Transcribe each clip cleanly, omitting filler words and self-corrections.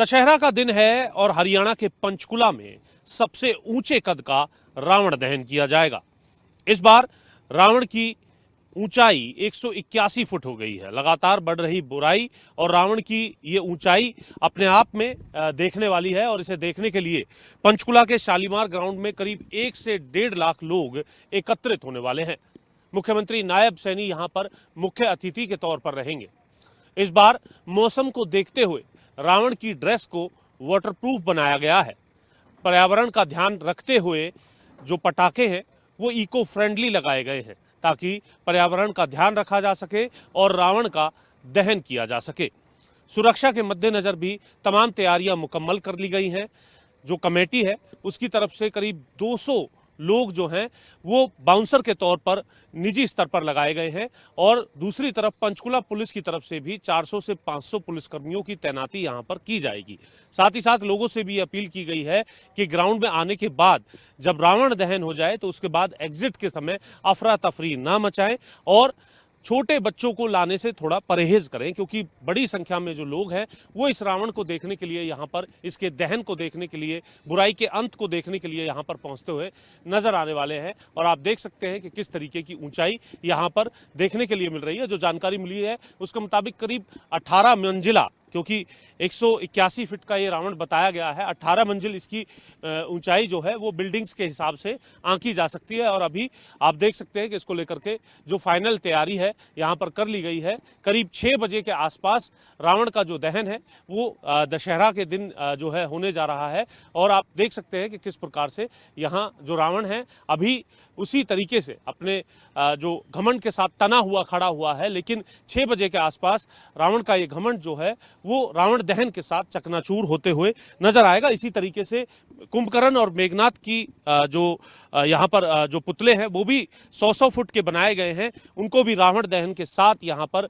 दशहरा का दिन है और हरियाणा के पंचकुला में सबसे ऊंचे कद का रावण दहन किया जाएगा। इस बार रावण की ऊंचाई 181 फुट हो गई है। लगातार बढ़ रही बुराई और रावण की ये ऊंचाई अपने आप में देखने वाली है और इसे देखने के लिए पंचकुला के शालीमार ग्राउंड में करीब 1 से 1.5 लाख लोग एकत्रित होने वाले हैं। मुख्यमंत्री नायब सैनी यहां पर मुख्य अतिथि के तौर पर रहेंगे। इस बार मौसम को देखते हुए रावण की ड्रेस को वाटरप्रूफ बनाया गया है। पर्यावरण का ध्यान रखते हुए जो पटाखे हैं वो इको फ्रेंडली लगाए गए हैं ताकि पर्यावरण का ध्यान रखा जा सके और रावण का दहन किया जा सके। सुरक्षा के मद्देनजर भी तमाम तैयारियां मुकम्मल कर ली गई हैं। जो कमेटी है उसकी तरफ से करीब 200 लोग जो हैं वो बाउंसर के तौर पर निजी स्तर पर लगाए गए हैं और दूसरी तरफ पंचकुला पुलिस की तरफ से भी 400 से 500 पुलिसकर्मियों की तैनाती यहां पर की जाएगी। साथ ही साथ लोगों से भी अपील की गई है कि ग्राउंड में आने के बाद जब रावण दहन हो जाए तो उसके बाद एग्जिट के समय अफरा तफरी ना मचाएं और छोटे बच्चों को लाने से थोड़ा परहेज करें, क्योंकि बड़ी संख्या में जो लोग हैं वो इस रावण को देखने के लिए यहाँ पर, इसके दहन को देखने के लिए, बुराई के अंत को देखने के लिए यहाँ पर पहुँचते हुए नजर आने वाले हैं। और आप देख सकते हैं कि किस तरीके की ऊंचाई यहाँ पर देखने के लिए मिल रही है। जो जानकारी मिली है उसके मुताबिक करीब 18 मंजिला, क्योंकि 181 फीट का ये रावण बताया गया है, 18 मंजिल इसकी ऊंचाई जो है वो बिल्डिंग्स के हिसाब से आंकी जा सकती है। और अभी आप देख सकते हैं कि इसको लेकर के जो फाइनल तैयारी है यहाँ पर कर ली गई है। करीब 6 बजे के आसपास रावण का जो दहन है वो दशहरा के दिन जो है होने जा रहा है। और आप देख सकते हैं कि किस प्रकार से यहाँ जो रावण है अभी उसी तरीके से अपने जो घमंड के साथ तना हुआ खड़ा हुआ है, लेकिन 6 बजे के आसपास रावण का ये घमंड जो है वो रावण दहन के साथ चकनाचूर होते हुए नजर आएगा। इसी तरीके से कुंभकर्ण और मेघनाथ की जो यहाँ पर जो पुतले हैं वो भी 100-100 फुट के बनाए गए हैं। उनको भी रावण दहन के साथ यहाँ पर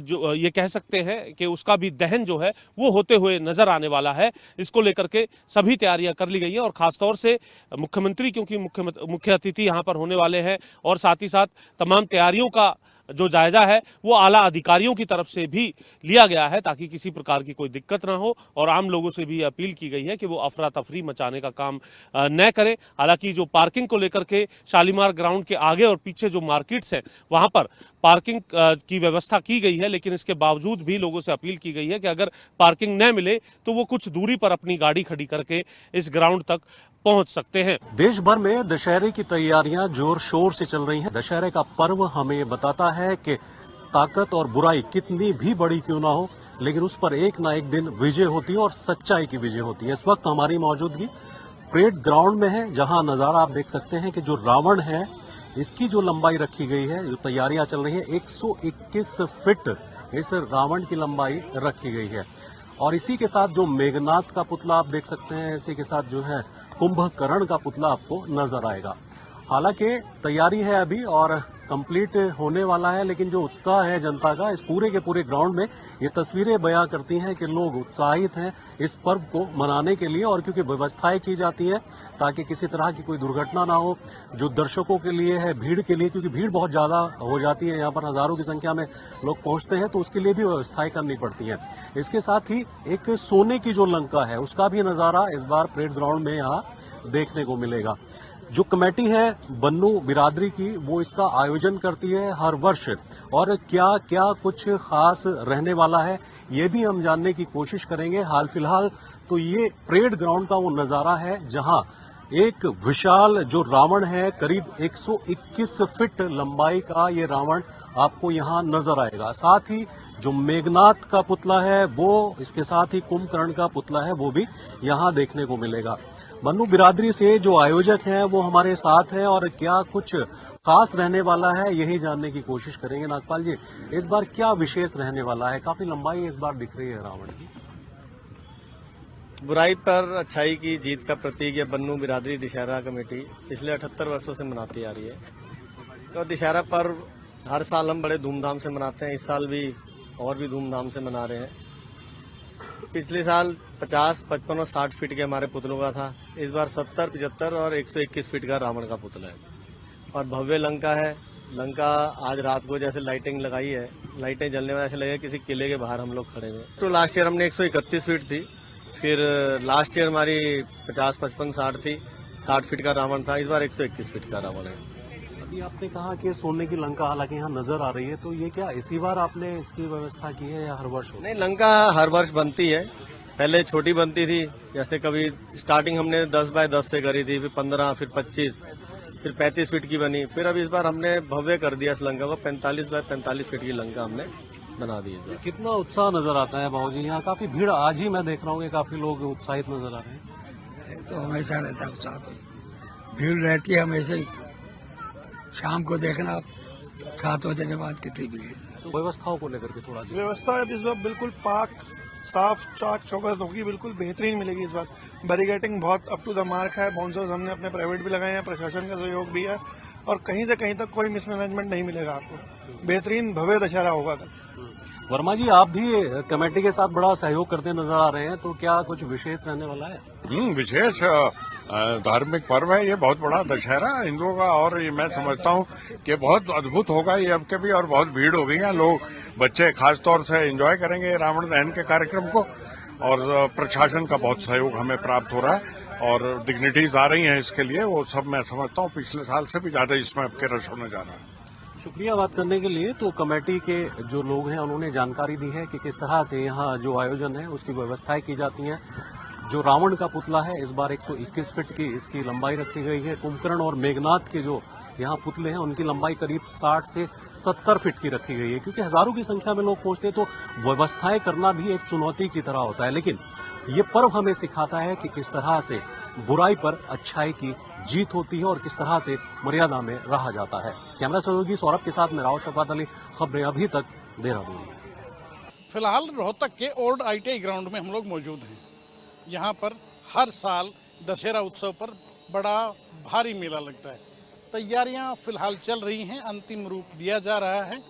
जो ये कह सकते हैं कि उसका भी दहन जो है वो होते हुए नजर आने वाला है। इसको लेकर के सभी तैयारियां कर ली गई हैं और खासतौर से मुख्यमंत्री, क्योंकि मुख्य अतिथि यहाँ पर होने वाले हैं, और साथ ही साथ तमाम तैयारियों का जो जायजा है वो आला अधिकारियों की तरफ से भी लिया गया है ताकि किसी प्रकार की कोई दिक्कत ना हो। और आम लोगों से भी अपील की गई है कि वो अफरा तफरी मचाने का काम न करें। हालांकि जो पार्किंग को लेकर के शालीमार ग्राउंड के आगे और पीछे जो मार्केट्स हैं वहां पर पार्किंग की व्यवस्था की गई है, लेकिन इसके बावजूद भी लोगों से अपील की गई है कि अगर पार्किंग न मिले तो वो कुछ दूरी पर अपनी गाड़ी खड़ी करके इस ग्राउंड तक पहुंच सकते हैं। देश भर में दशहरे की तैयारियां जोर शोर से चल रही हैं। दशहरे का पर्व हमें बताता है कि ताकत और बुराई कितनी भी बड़ी क्यों ना हो, लेकिन उस पर एक ना एक दिन विजय होती है और सच्चाई की विजय होती है। इस वक्त हमारी मौजूदगी परेड ग्राउंड में है, जहां नजारा आप देख सकते हैं कि जो रावण है इसकी जो लंबाई रखी गई है, जो तैयारियां चल रही है, 121 फीट इस रावण की लंबाई रखी गई है। और इसी के साथ जो मेघनाथ का पुतला आप देख सकते हैं, इसी के साथ जो है कुंभकर्ण का पुतला आपको नजर आएगा। हालांकि तैयारी है अभी और कंप्लीट होने वाला है, लेकिन जो उत्साह है जनता का इस पूरे के पूरे ग्राउंड में, ये तस्वीरें बयां करती हैं कि लोग उत्साहित हैं इस पर्व को मनाने के लिए। और क्योंकि व्यवस्थाएं की जाती है ताकि किसी तरह की कोई दुर्घटना ना हो, जो दर्शकों के लिए है, भीड़ के लिए, क्योंकि भीड़ बहुत ज्यादा हो जाती है, यहाँ पर हजारों की संख्या में लोग पहुंचते हैं, तो उसके लिए भी व्यवस्थाएं करनी पड़ती है। इसके साथ ही एक सोने की जो लंका है उसका भी नजारा इस बार परेड ग्राउंड में यहाँ देखने को मिलेगा। जो कमेटी है बन्नू बिरादरी की, वो इसका आयोजन करती है हर वर्ष, और क्या क्या कुछ खास रहने वाला है ये भी हम जानने की कोशिश करेंगे। हाल फिलहाल तो ये परेड ग्राउंड का वो नजारा है जहां एक विशाल जो रावण है, करीब 121 फीट लंबाई का ये रावण आपको यहाँ नजर आएगा। साथ ही जो मेघनाथ का पुतला है वो, इसके साथ ही कुंभकर्ण का पुतला है वो भी यहाँ देखने को मिलेगा। बन्नू बिरादरी से जो आयोजक हैं वो हमारे साथ हैं और क्या कुछ खास रहने वाला है यही जानने की कोशिश करेंगे। नागपाल जी, इस बार क्या विशेष रहने वाला है? काफी लंबाई इस बार दिख रही है रावण की। बुराई पर अच्छाई की जीत का प्रतीक ये बन्नू बिरादरी दशहरा कमेटी पिछले 78 वर्षों से मनाती आ रही है। तो दशहरा पर्व हर साल हम बड़े धूमधाम से मनाते हैं, इस साल भी और भी धूमधाम से मना रहे हैं। पिछले साल 50, 55 और 60 फीट के हमारे पुतलों का था, इस बार 70, 75 और 121 फीट का रावण का पुतला है। और भव्य लंका है। लंका आज रात को जैसे लाइटिंग लगाई है, लाइटें जलने में ऐसे लगे किसी किले के बाहर हम लोग खड़े हुए। तो लास्ट ईयर हमने 131 फीट थी फिर लास्ट ईयर हमारी 50, 55, 60 थी। 60 फीट का रावण था, इस बार 121 फीट का रावण है। अभी आपने कहा कि सोने की लंका हालांकि यहाँ नजर आ रही है, तो ये क्या इसी बार आपने इसकी व्यवस्था की है या हर वर्ष होता है? नहीं, लंका हर वर्ष बनती है। पहले छोटी बनती थी, जैसे कभी स्टार्टिंग हमने 10 बाय 10 से करी थी, फिर 15, फिर 25, फिर 35 फीट की बनी। फिर अब इस बार हमने भव्य कर दिया इस लंका को, 45 बाय 45 फीट की लंका हमने बना दी इस बार। कितना उत्साह नजर आता है बाबूजी, यहाँ काफी भीड़ आज ही मैं देख रहा हूँ कि काफी लोग उत्साहित नजर आ रहे हैं। तो हमेशा रहता है उत्साह, तो भीड़ रहती है हमेशा ही। शाम को देखना 7 बजे के बाद कितनी भीड़। तो व्यवस्थाओं को लेकर के थोड़ा व्यवस्था इस बार बिल्कुल पाक साफ चाक चौकस होगी, बिल्कुल बेहतरीन मिलेगी इस बार। बैरिकेटिंग बहुत अप टू द मार्क है, बाउंसर्स हमने अपने प्राइवेट भी लगाए हैं, प्रशासन का सहयोग भी है और कहीं से कहीं तक कोई मिसमैनेजमेंट नहीं मिलेगा आपको। बेहतरीन भव्य दशहरा होगा कल। वर्मा जी, आप भी कमेटी के साथ बड़ा सहयोग करते नजर आ रहे हैं, तो क्या कुछ विशेष रहने वाला है? विशेष धार्मिक पर्व है ये, बहुत बड़ा दशहरा हिंदुओं का, और ये मैं समझता हूँ कि बहुत अद्भुत होगा ये अब के भी, और बहुत भीड़ हो गई है। लोग, बच्चे खास तौर से एंजॉय करेंगे रावण दहन के कार्यक्रम को, और प्रशासन का बहुत सहयोग हमें प्राप्त हो रहा है और डिग्निटीज आ रही हैं इसके लिए। वो सब मैं समझता हूँ पिछले साल से भी ज्यादा इसमें अब के रश होने जा रहा है। शुक्रिया बात करने के लिए। तो कमेटी के जो लोग हैं उन्होंने जानकारी दी है कि किस तरह से यहाँ जो आयोजन है उसकी व्यवस्थाएं की जाती हैं। जो रावण का पुतला है इस बार 121 फीट की इसकी लंबाई रखी गई है। कुंभकर्ण और मेघनाथ के जो यहाँ पुतले हैं उनकी लंबाई करीब 60 से 70 फीट की रखी गई है। क्योंकि हजारों की संख्या में लोग पहुंचते हैं तो व्यवस्थाएं करना भी एक चुनौती की तरह होता है, लेकिन ये पर्व हमें सिखाता है कि किस तरह से बुराई पर अच्छाई की जीत होती है और किस तरह से मर्यादा में रहा जाता है। कैमरा सहयोगी सौरभ के साथ मैं राव शफात अली, खबरें अभी तक देहरादून। फिलहाल रोहतक के ओल्ड ITI ग्राउंड में हम लोग मौजूद हैं। यहाँ पर हर साल दशहरा उत्सव पर बड़ा भारी मेला लगता है। तैयारियाँ फिलहाल चल रही हैं, अंतिम रूप दिया जा रहा है।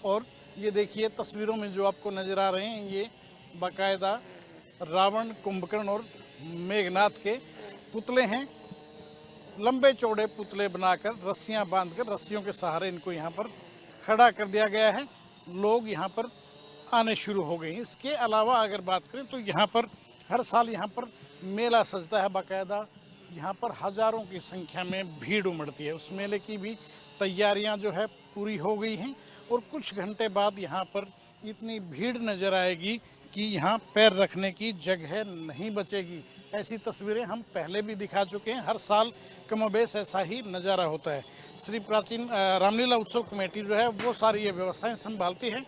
और ये देखिए तस्वीरों में जो आपको नजर आ रहे हैं, ये बाकायदा रावण, कुंभकर्ण और मेघनाथ के पुतले हैं। लंबे चौड़े पुतले बनाकर रस्सियां बांधकर, रस्सियों के सहारे इनको यहाँ पर खड़ा कर दिया गया है। लोग यहाँ पर आने शुरू हो गए हैं। इसके अलावा अगर बात करें तो यहाँ पर हर साल यहाँ पर मेला सजता है बाकायदा। यहाँ पर हजारों की संख्या में भीड़ उमड़ती है। उस मेले की भी तैयारियाँ जो है पूरी हो गई हैं और कुछ घंटे बाद यहाँ पर इतनी भीड़ नज़र आएगी कि यहाँ पैर रखने की जगह नहीं बचेगी। ऐसी तस्वीरें हम पहले भी दिखा चुके हैं। हर साल कमोबेश ऐसा ही नज़ारा होता है। श्री प्राचीन रामलीला उत्सव कमेटी जो है वो सारी ये व्यवस्थाएं संभालती है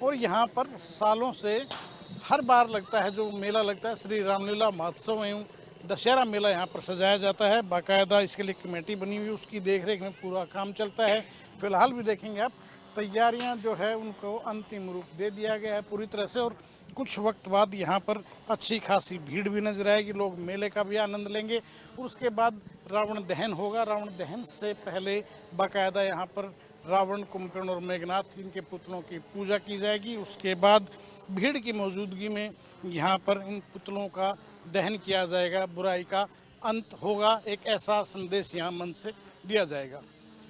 और यहाँ पर सालों से हर बार लगता है, जो मेला लगता है श्री रामलीला महोत्सव एवं दशहरा मेला यहाँ पर सजाया जाता है। बाकायदा इसके लिए कमेटी बनी हुई, उसकी देखरेख में पूरा काम चलता है। फिलहाल भी देखेंगे आप, तैयारियां जो है उनको अंतिम रूप दे दिया गया है पूरी तरह से और कुछ वक्त बाद यहाँ पर अच्छी खासी भीड़ भी नजर आएगी। लोग मेले का भी आनंद लेंगे। उसके बाद रावण दहन होगा। रावण दहन से पहले बाकायदा यहाँ पर रावण, कुंभकर्ण और मेघनाथ इनके पुतलों की पूजा की जाएगी। उसके बाद भीड़ की मौजूदगी में यहाँ पर इन पुतलों का दहन किया जाएगा। बुराई का अंत होगा, एक ऐसा संदेश यहाँ मन से दिया जाएगा।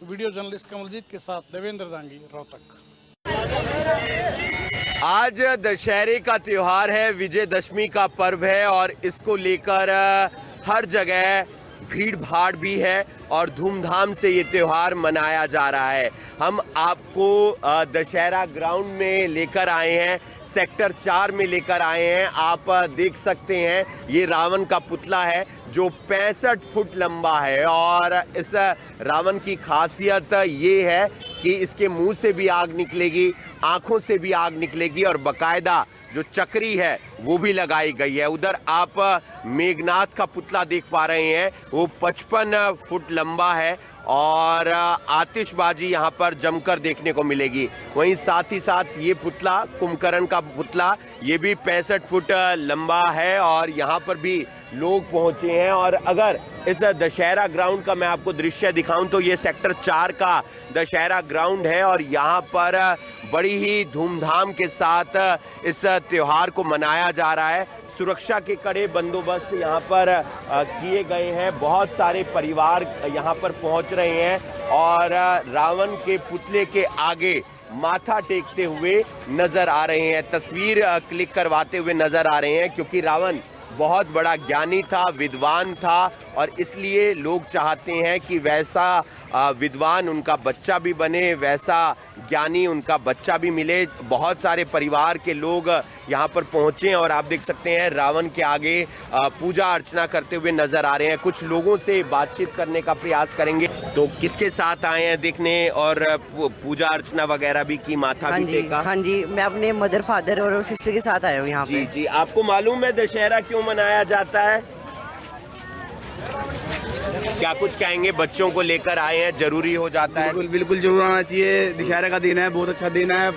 वीडियो जर्नलिस्ट कमलजीत के साथ देवेंद्र दांगी, रोहतक। आज दशहरे का त्योहार है, विजयदशमी का पर्व है और इसको लेकर हर जगह भीड़ भाड़ भी है और धूमधाम से ये त्योहार मनाया जा रहा है। हम आपको दशहरा ग्राउंड में लेकर आए हैं, सेक्टर 4 में लेकर आए हैं। आप देख सकते हैं ये रावण का पुतला है जो 65 फुट लंबा है और इस रावण की खासियत ये है कि इसके मुंह से भी आग निकलेगी, आंखों से भी आग निकलेगी और बकायदा जो चक्री है वो भी लगाई गई है। उधर आप मेघनाथ का पुतला देख पा रहे हैं, वो 55 फुट लंबा है और आतिशबाजी यहाँ पर जमकर देखने को मिलेगी। वहीं साथ ही साथ ये पुतला, कुंभकर्ण का पुतला, ये भी 65 फुट लंबा है और यहाँ पर भी लोग पहुँचे हैं। और अगर इस दशहरा ग्राउंड का मैं आपको दृश्य दिखाऊं तो ये सेक्टर 4 का दशहरा ग्राउंड है और यहाँ पर बड़ी ही धूमधाम के साथ इस त्योहार को मनाया जा रहा है। सुरक्षा के कड़े बंदोबस्त यहाँ पर किए गए हैं। बहुत सारे परिवार यहाँ पर पहुँच रहे हैं और रावण के पुतले के आगे माथा टेकते हुए नजर आ रहे हैं, तस्वीर क्लिक करवाते हुए नजर आ रहे हैं, क्योंकि रावण बहुत बड़ा ज्ञानी था, विद्वान था और इसलिए लोग चाहते हैं कि वैसा विद्वान उनका बच्चा भी बने, वैसा ज्ञानी उनका बच्चा भी मिले। बहुत सारे परिवार के लोग यहाँ पर पहुँचे और आप देख सकते हैं रावण के आगे पूजा अर्चना करते हुए नजर आ रहे हैं। कुछ लोगों से बातचीत करने का प्रयास करेंगे। तो किसके साथ आए हैं देखने और पूजा अर्चना वगैरह भी की, माथा भी टेका? हाँ जी, मैं अपने मदर फादर और सिस्टर के साथ आया हूँ यहाँ पे। जी जी, आपको मालूम है दशहरा क्यों मनाया जाता है? क्या कुछ कहेंगे? बच्चों को लेकर आए हैं, जरूरी हो जाता है? बिल्कुल बिल्कुल जरूर आना चाहिए। दशहरा का दिन है, बहुत अच्छा दिन है।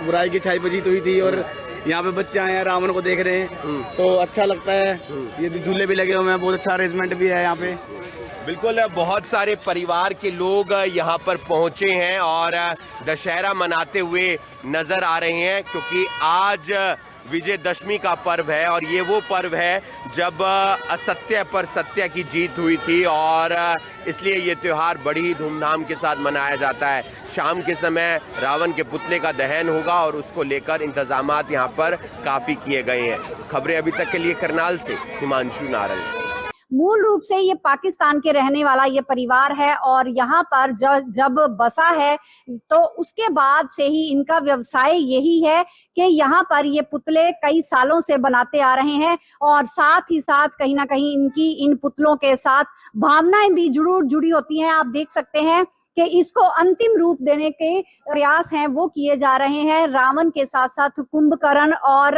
बुराई की छाई जीत हुई थी और यहाँ पे बच्चे आए हैं, रावण को देख रहे हैं तो अच्छा लगता है। ये झूले भी लगे हुए हैं, बहुत अच्छा अरेंजमेंट भी है यहाँ पे। बिल्कुल, बहुत सारे परिवार के लोग यहाँ पर पहुँचे हैं और दशहरा मनाते हुए नजर आ रहे हैं, क्योंकि आज विजयदशमी का पर्व है और ये वो पर्व है जब असत्य पर सत्य की जीत हुई थी और इसलिए ये त्यौहार बड़ी ही धूमधाम के साथ मनाया जाता है। शाम के समय रावण के पुतले का दहन होगा और उसको लेकर इंतजामात यहाँ पर काफ़ी किए गए हैं। खबरें अभी तक के लिए करनाल से हिमांशु नारंग। मूल रूप से ये पाकिस्तान के रहने वाला ये परिवार है और यहाँ पर जब बसा है तो उसके बाद से ही इनका व्यवसाय यही है कि यहाँ पर ये पुतले कई सालों से बनाते आ रहे हैं और साथ ही साथ कहीं ना कहीं इनकी इन पुतलों के साथ भावनाएं भी जुड़ी होती हैं। आप देख सकते हैं कि इसको अंतिम रूप देने के प्रयास हैं वो किए जा रहे हैं। रावण के साथ साथ कुंभकर्ण और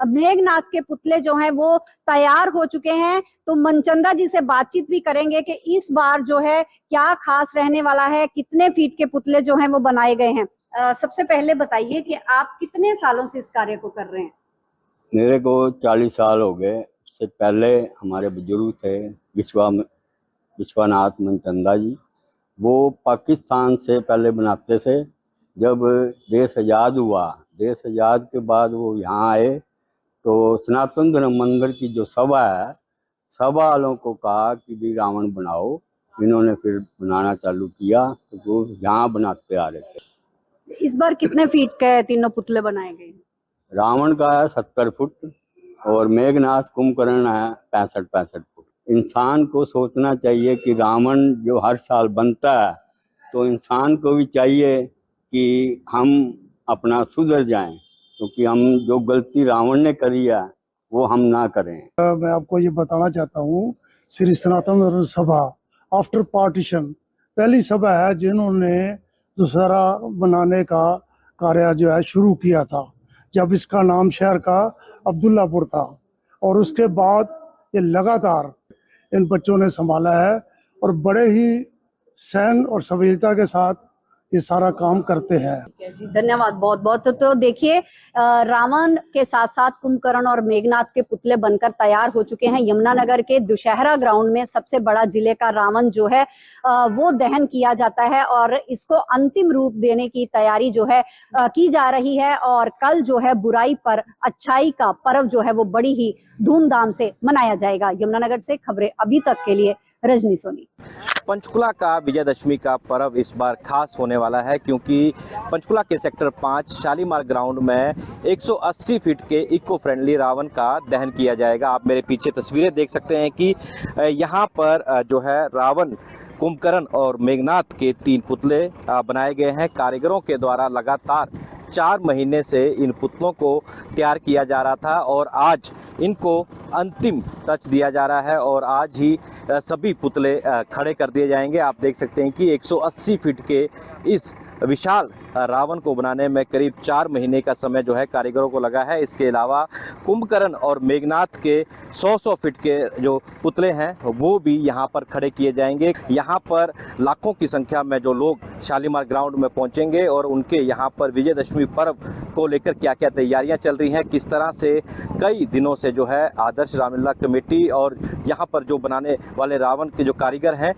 मेघनाथ के पुतले जो हैं वो तैयार हो चुके हैं। तो मनचंदा जी से बातचीत भी करेंगे कि इस बार जो है क्या खास रहने वाला है, कितने फीट के पुतले जो हैं वो बनाए गए हैं। सबसे पहले बताइए कि आप कितने सालों से इस कार्य को कर रहे हैं? मेरे को 40 साल हो गए। उससे पहले हमारे बुजुर्ग थे विश्वनाथ मनचंदा जी, वो पाकिस्तान से पहले बनाते थे। जब देश आज़ाद हुआ, देश आज़ाद के बाद वो यहाँ आए तो सनातन धर्म मंदिर की जो सभा है, सभा वालों को कहा कि भी रावण बनाओ। इन्होंने फिर बनाना चालू किया तो वो यहाँ बनाते आ रहे थे। इस बार कितने फीट के तीनों पुतले बनाए गए? रावण का है 70 फुट और मेघनाथ कुंभकर्ण है 65 फुट। इंसान को सोचना चाहिए कि रावण जो हर साल बनता है तो इंसान को भी चाहिए कि हम अपना सुधर जाएं, क्योंकि हम जो गलती रावण ने करी है वो हम ना करें। मैं आपको ये बताना चाहता हूँ, श्री सनातन धर्म सभा आफ्टर पार्टीशन पहली सभा है जिन्होंने दशहरा बनाने का कार्य जो है शुरू किया था, जब इसका नाम शहर का अब्दुल्लापुर था। और उसके बाद ये लगातार इन बच्चों ने संभाला है और बड़े ही सहन और सफलता के साथ ये सारा काम करते हैं। जी धन्यवाद बहुत बहुत। तो देखिए रावण के साथ साथ कुंभकर्ण और मेघनाथ के पुतले बनकर तैयार हो चुके हैं। यमुनानगर के दुशहरा ग्राउंड में सबसे बड़ा जिले का रावण जो है वो दहन किया जाता है और इसको अंतिम रूप देने की तैयारी जो है की जा रही है। और कल जो है बुराई पर अच्छाई का पर्व जो है वो बड़ी ही धूमधाम से मनाया जाएगा। यमुनानगर से खबरें अभी तक के लिए रजनी सोनी। पंचकुला का विजयदशमी का पर्व इस बार खास होने वाला है, क्योंकि पंचकुला के सेक्टर 5 शालीमार ग्राउंड में 180 फीट के इको फ्रेंडली रावण का दहन किया जाएगा। आप मेरे पीछे तस्वीरें देख सकते हैं कि यहाँ पर जो है रावण, कुंभकर्ण और मेघनाथ के 3 पुतले बनाए गए हैं। कारीगरों के द्वारा लगातार 4 महीने से इन पुतलों को तैयार किया जा रहा था और आज इनको अंतिम टच दिया जा रहा है और आज ही सभी पुतले खड़े कर दिए जाएंगे। आप देख सकते हैं कि 180 फीट के इस विशाल रावण को बनाने में करीब 4 महीने का समय जो है कारीगरों को लगा है। इसके अलावा कुंभकर्ण और मेघनाथ के 100 फीट के जो पुतले हैं वो भी यहाँ पर खड़े किए जाएंगे। यहाँ पर लाखों की संख्या में जो लोग शालीमार ग्राउंड में पहुँचेंगे और उनके यहाँ पर विजयदशमी पर्व को लेकर क्या क्या तैयारियाँ चल रही हैं, किस तरह से कई दिनों से जो है आदर्श रामलीला कमेटी और यहाँ पर जो बनाने वाले रावण के जो कारीगर हैं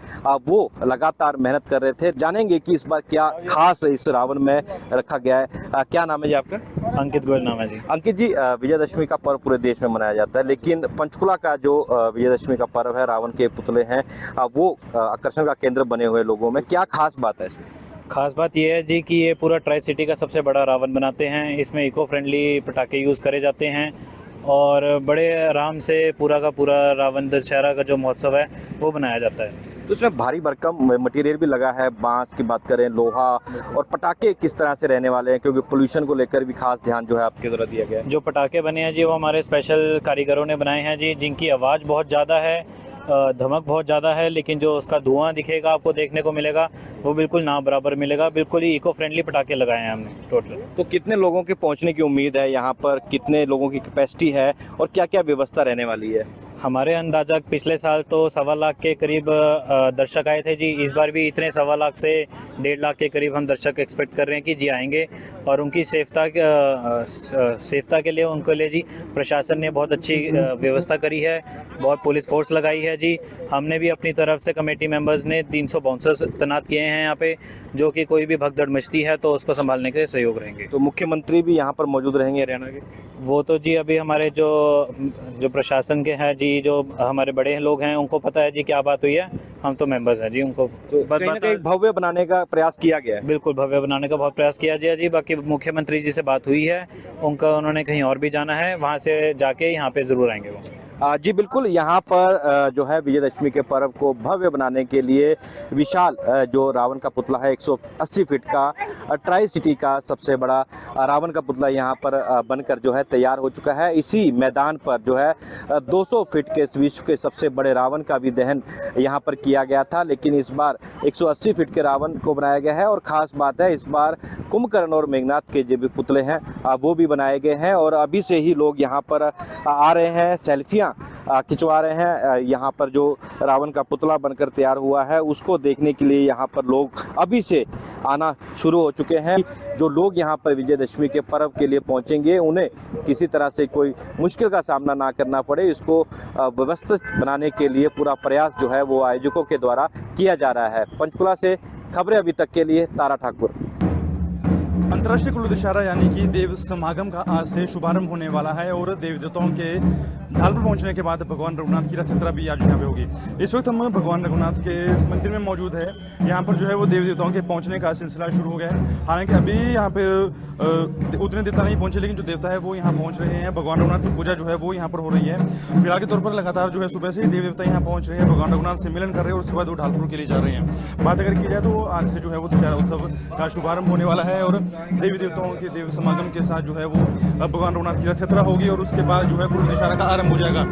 वो लगातार मेहनत कर रहे थे। जानेंगे कि इस बार क्या खास इस रावण में रखा गया है। क्या नाम है जी आपका? अंकित गोयल नाम है जी। अंकित जी, विजयदशमी का पर्व पूरे देश में मनाया जाता है, लेकिन पंचकुला का जो विजयदशमी का पर्व है, रावण के पुतले हैं, वो आकर्षण का केंद्र बने हुए लोगों में, क्या खास बात है? खास बात यह है जी कि ये पूरा ट्राई सिटी का सबसे बड़ा रावण बनाते हैं। इसमें इको फ्रेंडली पटाखे यूज़ करे जाते हैं और बड़े आराम से पूरा का पूरा रावण दशहरा का जो महोत्सव है वो मनाया जाता है। तो इसमें भारी भरकम मटेरियल भी लगा है, बांस की बात करें, लोहा और पटाखे किस तरह से रहने वाले हैं, क्योंकि पोल्यूशन को लेकर भी खास ध्यान जो है आपके द्वारा दिया गया है। जो पटाखे बने हैं जी वो हमारे स्पेशल कारीगरों ने बनाए हैं जी, जिनकी आवाज़ बहुत ज़्यादा है, धमक बहुत ज़्यादा है, लेकिन जो उसका धुआं दिखेगा आपको देखने को मिलेगा वो बिल्कुल ना बराबर मिलेगा। बिल्कुल ही इको फ्रेंडली पटाखे लगाए हैं हमने टोटल। तो कितने लोगों के पहुंचने की उम्मीद है यहाँ पर, कितने लोगों की कैपेसिटी है और क्या क्या व्यवस्था रहने वाली है? हमारे अंदाजा पिछले साल तो 1.25 लाख के करीब दर्शक आए थे जी। इस बार भी इतने 1.25 लाख से 1.5 लाख के करीब हम दर्शक एक्सपेक्ट कर रहे हैं कि जी आएंगे, और उनकी सेफ्ता के लिए उनके लिए जी प्रशासन ने बहुत अच्छी व्यवस्था करी है, बहुत पुलिस फोर्स लगाई है जी। हमने भी अपनी तरफ से कमेटी मेंबर्स ने 300 बाउंसर्स तैनात किए हैं यहाँ पे, जो कि कोई भी भगदड़ मचती है तो उसको संभालने के सहयोग रहेंगे। तो मुख्यमंत्री भी यहाँ पर मौजूद रहेंगे हरियाणा के? वो तो जी अभी हमारे जो प्रशासन के हैं जी, जो हमारे बड़े लोग हैं उनको पता है जी क्या बात हुई है, हम तो मेंबर्स हैं जी, उनको तो कहीं ना कहीं भव्य बनाने का प्रयास किया गया है। बिल्कुल भव्य बनाने का बहुत प्रयास किया गया जी। बाकी मुख्यमंत्री जी से बात हुई है, उन्होंने कहीं और भी जाना है, वहाँ से जाके यहाँ पे ज़रूर आएंगे वो। जी बिल्कुल, यहाँ पर जो है विजयदशमी के पर्व को भव्य बनाने के लिए विशाल जो रावण का पुतला है 180 फीट का, ट्राई सिटी का सबसे बड़ा रावण का पुतला यहाँ पर बनकर जो है तैयार हो चुका है। इसी मैदान पर जो है 200 फीट के विश्व के सबसे बड़े रावण का भी दहन यहाँ पर किया गया था, लेकिन इस बार 180 फीट के रावण को बनाया गया है। और ख़ास बात है, इस बार कुंभकर्ण और मेघनाथ के जो भी पुतले हैं वो भी बनाए गए हैं, और अभी से ही लोग यहाँ पर आ रहे हैं, सेल्फियाँ खिंचवा रहे हैं। यहाँ पर जो रावण का पुतला बनकर तैयार हुआ है उसको देखने के लिए यहाँ पर लोग अभी से आना शुरू हो चुके हैं। जो लोग यहाँ पर विजयदशमी के पर्व के लिए पहुँचेंगे उन्हें किसी तरह से कोई मुश्किल का सामना ना करना पड़े, इसको व्यवस्थित बनाने के लिए पूरा प्रयास जो है वो आयोजकों के द्वारा किया जा रहा है। पंचकुला से खबरें अभी तक के लिए तारा ठाकुर। अंतर्राष्ट्रीय कुल्लू दशहरा यानी कि देव समागम का आज से शुभारंभ होने वाला है, और देवी देवताओं के ढाल पर पहुंचने के बाद भगवान रघुनाथ की रथ यात्रा भी आज यहाँ पे होगी। इस वक्त हम भगवान रघुनाथ के मंदिर में मौजूद है। यहाँ पर जो है वो देवी देवताओं के पहुंचने का सिलसिला शुरू हो गया है। हालांकि अभी यहाँ पर उतने देवता नहीं पहुंचे, लेकिन जो देवता है वो यहाँ पहुँच रहे हैं। भगवान रघुनाथ की पूजा जो है वो यहाँ पर हो रही है। फिलहाल के तौर पर लगातार जो है सुबह से ही देवी देवता यहाँ पहुँच रहे हैं, भगवान रघुनाथ से मिलन कर रहे हैं, और उसके बाद वो ढालपुर के लिए जा रहे हैं। बात अगर की जाए तो आज से जो है वो दशहरा उत्सव का शुभारंभ होने वाला है, और देवी देवताओं के देव समागम के साथ जो है वो भगवान रघुनाथ की रथ यात्रा होगी, और उसके बाद जो है कुल्लू दशहरा का आरंभ हो जाएगा।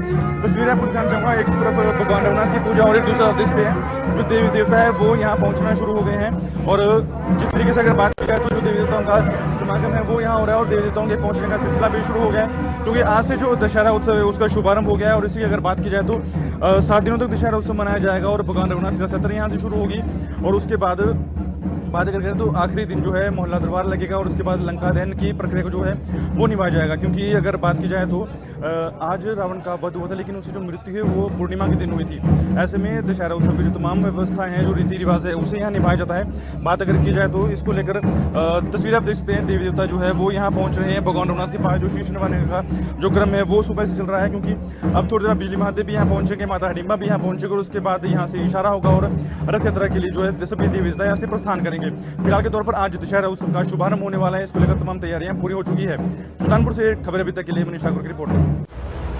तस्वीरें आपको दिखाना चाहूंगा। एक तरफ भगवान रघुनाथ की पूजा और एक दूसरा उद्देश्य है जो देवी देवता है वो यहाँ पहुंचना शुरू हो गए हैं। और जिस तरीके से अगर बात की जाए तो जो देवी देवताओं का समागम है वो यहाँ हो रहा है, और देवी देवताओं के पहुंचने का सिलसिला भी शुरू हो गया है, क्योंकि आज से जो दशहरा उत्सव है उसका शुभारंभ हो गया है। और इसी की अगर बात की जाए तो 7 दिनों तक दशहरा उत्सव मनाया जाएगा, और भगवान रघुनाथ की रथ यात्रा यहाँ से शुरू होगी, और उसके बाद बात अगर करें तो आखिरी दिन जो है मोहल्ला दरबार लगेगा, और उसके बाद लंका दहन की प्रक्रिया को जो है वो निभाया जाएगा। क्योंकि अगर बात की जाए तो आज रावण का वध हुआ था, लेकिन उसकी जो मृत्यु है वो पूर्णिमा के दिन हुई थी। ऐसे में दशहरा उत्सव की जो तमाम व्यवस्था हैं, जो रीति रिवाज है, उसे यहाँ निभाया जाता है। बात अगर की जाए तो इसको लेकर तस्वीर आप देख सकते हैं, देवी देवता जो है वो यहाँ पहुँच रहे हैं। भगवान रघुनाथ के पास जो शीश नवाने का जो क्रम है वो सुबह से चल रहा है, क्योंकि अब थोड़ी देर बिजली महादेव भी यहाँ पहुँचेंगे, माता हिडिम्बा भी यहाँ पहुँचेंगे, और उसके बाद यहाँ से इशारा होगा और रथ यात्रा के लिए जो है सभी देवी देवता यहाँ से प्रस्थान करेंगे। फिलहाल के तौर पर आज दशहरा उत्सव का शुभारंभ होने वाला है, इसको लेकर तमाम तैयारियां पूरी हो चुकी है। सुल्तानपुर से खबर अभी तक के लिए मनीष ठाकुर की रिपोर्ट।